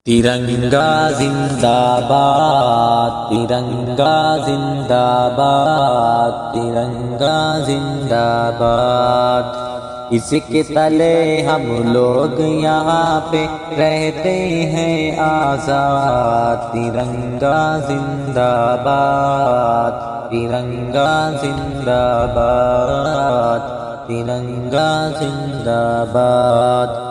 ترنگا زندہ باد، ترنگا زندہ باد، ترنگا زندہ باد۔ اس کے تلے ہم لوگ یہاں پہ رہتے ہیں آزاد۔ ترنگا زندہ باد، ترنگا زندہ باد، ترنگا زندہ باد۔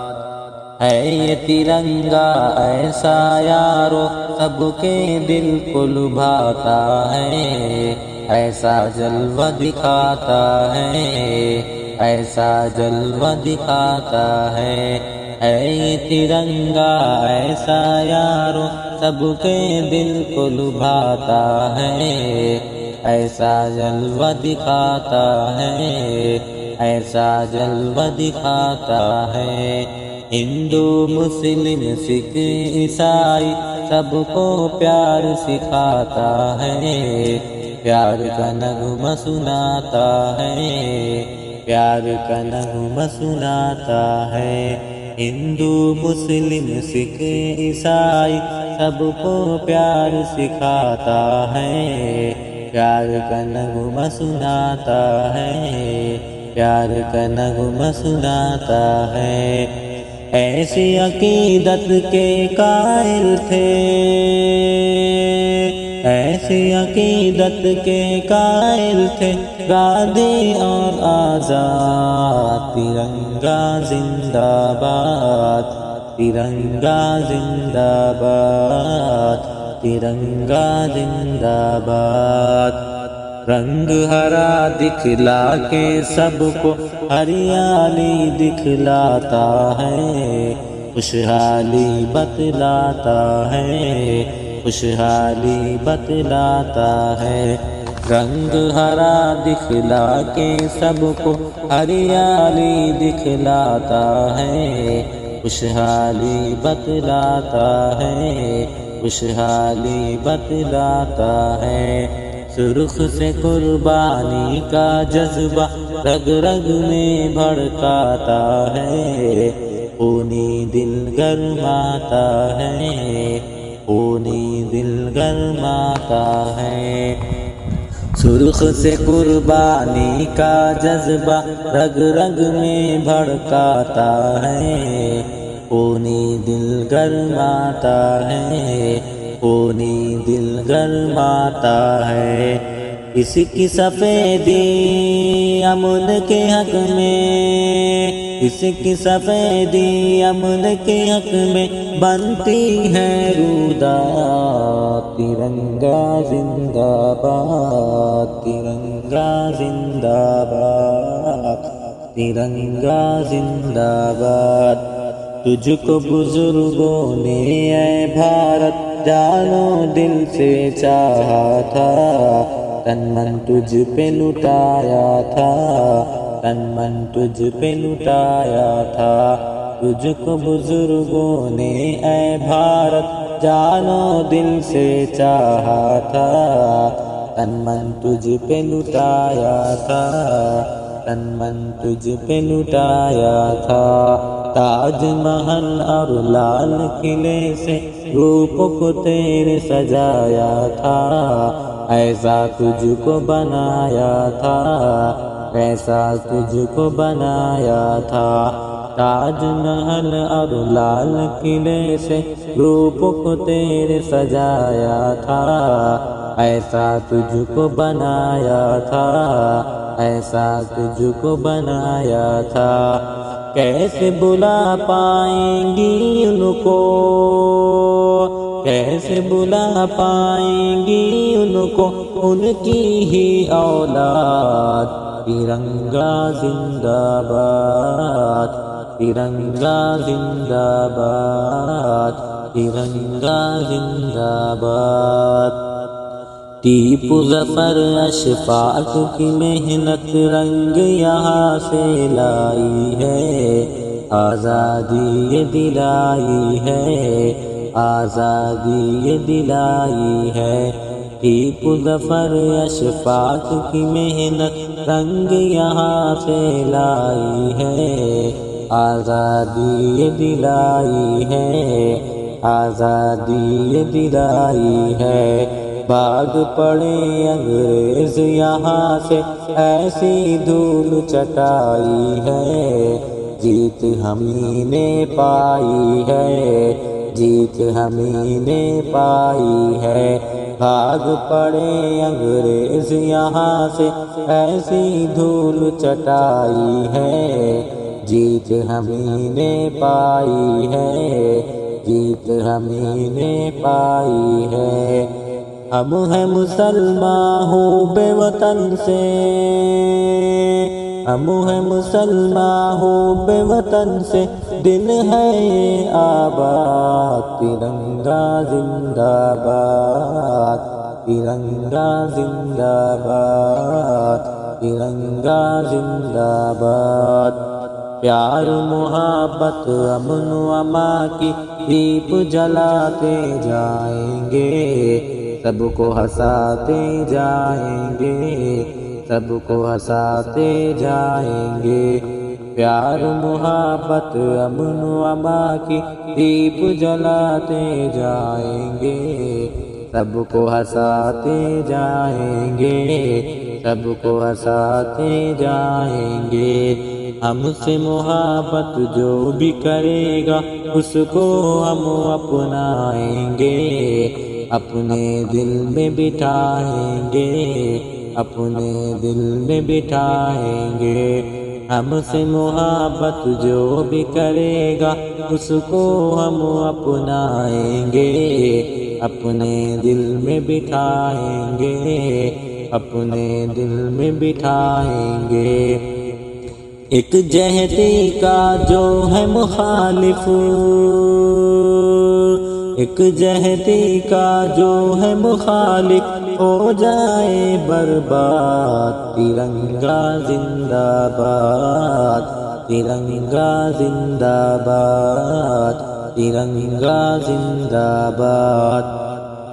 ہے یہ ترنگا ایسا یارو سب کے دل کو لبھاتا ہے، ایسا جلوہ دکھاتا ہے، ایسا جلوہ دکھاتا ہے۔ یہ ترنگا ایسا یارو سب کے دل کو لبھاتا ہے، ایسا جلوہ دکھاتا ہے، ایسا جلوہ دکھاتا ہے۔ ہندو مسلم سکھ عیسائی سب کو پیار سکھاتا ہے، پیار کا نغمہ سناتا ہے، پیار کا نغمہ سناتا ہے۔ ہندو مسلم سکھ عیسائی سب کو پیار سکھاتا ہے، پیار کا نغمہ سناتا ہے، پیار کا نغمہ سناتا ہے۔ ایسی عقیدت کے قائل تھے، ایسی عقیدت کے قائل تھے گاندھی اور آزاد۔ ترنگا زندہ باد، ترنگا زندہ باد، ترنگا زندہ باد۔ رنگ ہرا دکھلا کے سب کو ہریالی دکھلاتا ہے، خوشحالی بتلاتا ہے، خوشحالی بتلاتا ہے۔ رنگ ہرا دکھلا کے سب کو ہریالی دکھلاتا ہے، خوشحالی بتلاتا ہے، خوشحالی بتلاتا ہے۔ سرخ سے قربانی کا جذبہ رگ رگ میں بھڑکاتا ہے، خونی دل گرماتا ہے، خونی دل گرماتا ہے۔ سرخ سے قربانی کا جذبہ رگ رگ میں بھڑکاتا ہے، خونی دل گرماتا ہے، خونی دل گرماتا ہے۔ اس کی سفیدی امن کے حق میں، اس کی سفیدی امن کے حق میں بنتی ہے روداد۔ ترنگا زندہ باد، ترنگا زندہ باد، ترنگا زندہ باد۔ تجھ کو بزرگوں نے اے بھارت جانو دل سے چاہا تھا، تن من تجھ پہ لٹایا تھا، تن من تجھ پہ لٹایا تھا۔ تجھ کو بزرگوں نے اے بھارت جانو دل سے چاہا تھا، تن من تجھ پہ لٹایا تھا، تن من تجھ پہ لٹایا تھا۔ تاج محل اور لال قلعے سے روپ کو تیرے سجایا تھا، ایسا تجھ کو بنایا تھا، ایسا تجھ کو بنایا تھا۔ تاج محل اور لال قلعے سے روپ کو تیرے سجایا تھا، ایسا تجھ کو بنایا تھا، ایسا تجھ کو بنایا تھا۔ کیسے بلا پائیں گی ان کو، کیسے بلا پائیں گی ان کو ان کی ہی اولاد۔ ترنگا زندہ باد، ترنگا زندہ باد، ترنگا زندہ باد۔ ٹیپو ظفر اشفاق کی محنت رنگ یہاں سے لائی ہے، آزادی یہ دلائی ہے، آزادی یہ دلائی ہے۔ ٹیپو ظفر اشفاق کی محنت رنگ یہاں سے لائی ہے، آزادی یہ دلائی ہے، آزادی دلائی ہے۔ بھاگ پڑے انگریز یہاں سے، ایسی دھول چٹائی ہے، جیت ہمیں نے پائی ہے، جیت ہمیں نے پائی ہے۔ بھاگ پڑے انگریز یہاں سے، ایسی دھول چٹائی ہے، جیت ہمیں نے پائی ہے، جیت ہمیں نے پائی ہے۔ ہم ہیں مسلمان ہوں بے وطن سے، ہم ہیں مسلمان ہوں بے وطن سے، دل ہے یہ آباد، ترنگا زندہ باد، ترنگا زندہ باد، ترنگا زندہ باد۔ پیار محبت امن و امان کی دیپ جلاتے جائیں گے، سب کو ہنساتے جائیں گے، سب کو ہنساتے جائیں گے۔ پیار محبت امن و امان کی دیپ جلاتے جائیں گے، سب کو ہنساتے جائیں گے، سب کو ہنساتے جائیں گے۔ ہم سے محبت جو بھی کرے گا، اس کو ہم اپنائیں گے، اپنے دل میں بٹھائیں گے، اپنے دل میں بٹھائیں گے۔ ہم سے محبت جو بھی کرے گا، اس کو ہم اپنائیں گے، اپنے دل میں بٹھائیں گے، اپنے دل میں بٹھائیں گے۔ ایک جہتی کا جو ہے مخالف، ایک جہتی کا جو ہے مخالف، ہو جائے برباد، ترنگا زندہ باد، ترنگا زندہ باد، ترنگا زندہ باد۔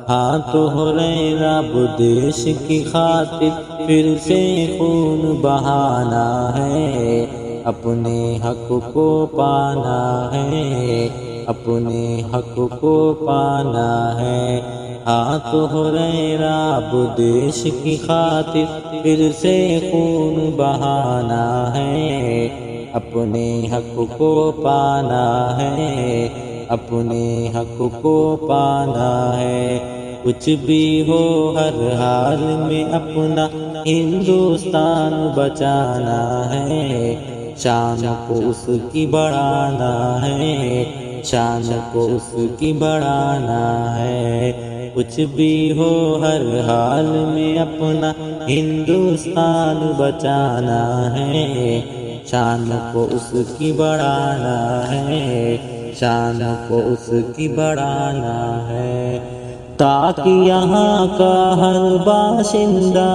ہاں تو ہریرا دیش کی خاطر پھر سے خون بہانا ہے، اپنے حق کو پانا ہے، اپنے حق کو پانا ہے۔ ہاں تو ہریرا دیش کی خاطر پھر سے خون بہانا ہے، اپنے حق کو پانا ہے، اپنے حق کو پانا ہے۔ کچھ بھی ہو ہر حال میں اپنا ہندوستان بچانا ہے، شان کو اس کی بڑھانا ہے، شان کو اس کی بڑھانا ہے۔ کچھ بھی ہو ہر حال میں اپنا ہندوستان بچانا ہے، شان کو اس کی بڑھانا ہے، شان کو اس کی بڑھانا ہے۔ تاکہ یہاں کا ہر باشندہ،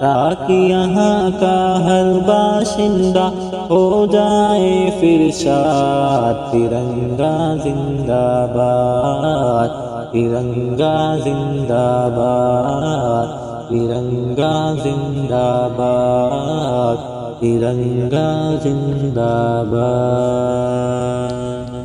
تاکہ یہاں کا ہر باشندہ ہو جائے پھر شاد، ترنگا زندہ باد، ترنگا زندہ باد، ترنگا زندہ باد، ترنگا زندہ باد۔